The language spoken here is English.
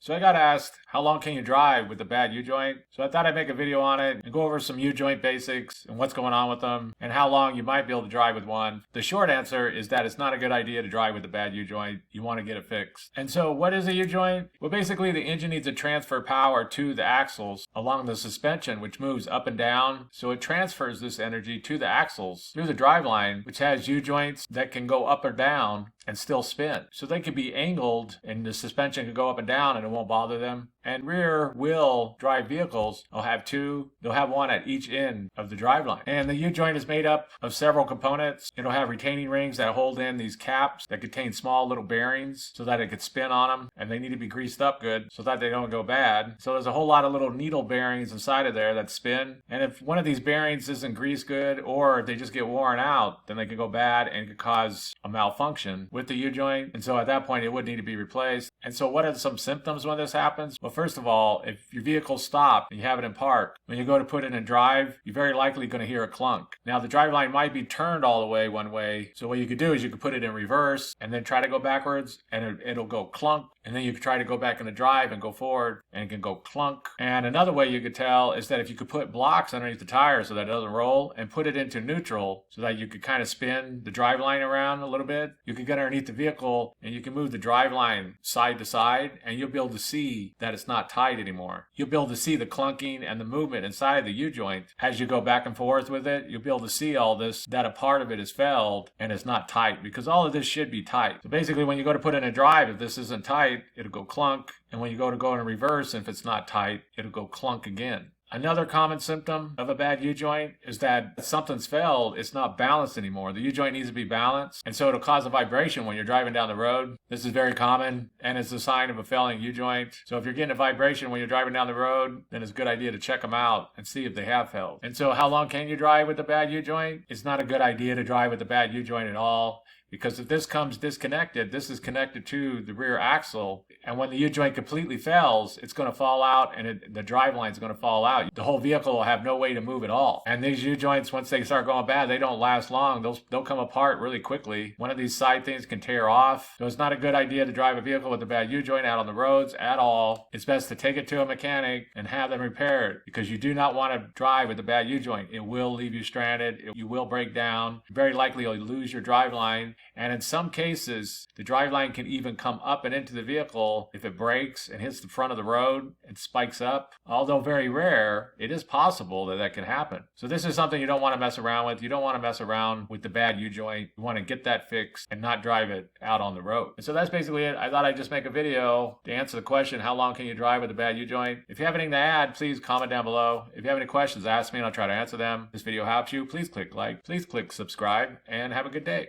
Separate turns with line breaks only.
So I got asked, how long can you drive with a bad U-joint? So I thought I'd make a video on it and go over some U-joint basics and what's going on with them and how long you might be able to drive with one. The short answer is that it's not a good idea to drive with a bad U-joint. You want to get it fixed. And so what is a U-joint? Well, basically the engine needs to transfer power to the axles along the suspension, which moves up and down. So it transfers this energy to the axles through the driveline, which has U-joints that can go up or down and still spin. So they could be angled and the suspension can go up and down and it won't bother them. And rear wheel drive vehicles will have two. They'll have one at each end of the driveline. And the U-joint is made up of several components. It'll have retaining rings that hold in these caps that contain small little bearings so that it could spin on them. And they need to be greased up good so that they don't go bad. So there's a whole lot of little needle bearings inside of there that spin. And if one of these bearings isn't greased good or they just get worn out, then they can go bad and could cause a malfunction with the U-joint. And so at that point, it would need to be replaced. And so what are some symptoms when this happens? Well, first of all, if your vehicle stopped and you have it in park, when you go to put it in drive, you're very likely going to hear a clunk. Now, the driveline might be turned all the way one way. So what you could do is you could put it in reverse and then try to go backwards and it'll go clunk. And then you could try to go back in the drive and go forward and it can go clunk. And another way you could tell is that if you could put blocks underneath the tire so that it doesn't roll and put it into neutral so that you could kind of spin the driveline around a little bit, you can get underneath the vehicle and you can move the driveline side to side and you'll be able to see that it's not tight anymore. You'll be able to see the clunking and the movement inside the U-joint as you go back and forth with it. You'll be able to see all this, that a part of it is failed and it's not tight because all of this should be tight. So basically when you go to put it in drive, if this isn't tight, it'll go clunk. And when you go in reverse, if it's not tight, it'll go clunk again. Another common symptom of a bad U-joint is that if something's failed, it's not balanced anymore. The U-joint needs to be balanced, and so it'll cause a vibration when you're driving down the road. This is very common, and it's a sign of a failing U-joint. So if you're getting a vibration when you're driving down the road, then it's a good idea to check them out and see if they have failed. And so how long can you drive with a bad U-joint? It's not a good idea to drive with a bad U-joint at all. Because if this comes disconnected, this is connected to the rear axle, and when the U-joint completely fails, it's going to fall out and the driveline is going to fall out. The whole vehicle will have no way to move at all. And these U-joints, once they start going bad, they don't last long. They'll come apart really quickly. One of these side things can tear off. So it's not a good idea to drive a vehicle with a bad U-joint out on the roads at all. It's best to take it to a mechanic and have them repair it because you do not want to drive with a bad U-joint. It will leave you stranded. You will break down. Very likely you'll lose your driveline. And in some cases, the driveline can even come up and into the vehicle if it breaks and hits the front of the road and spikes up. Although very rare, it is possible that that can happen. So this is something you don't want to mess around with. You don't want to mess around with the bad U-joint. You want to get that fixed and not drive it out on the road. And so that's basically it. I thought I'd just make a video to answer the question, how long can you drive with a bad U-joint? If you have anything to add, please comment down below. If you have any questions, ask me and I'll try to answer them. If this video helps you, please click like, please click subscribe, and have a good day.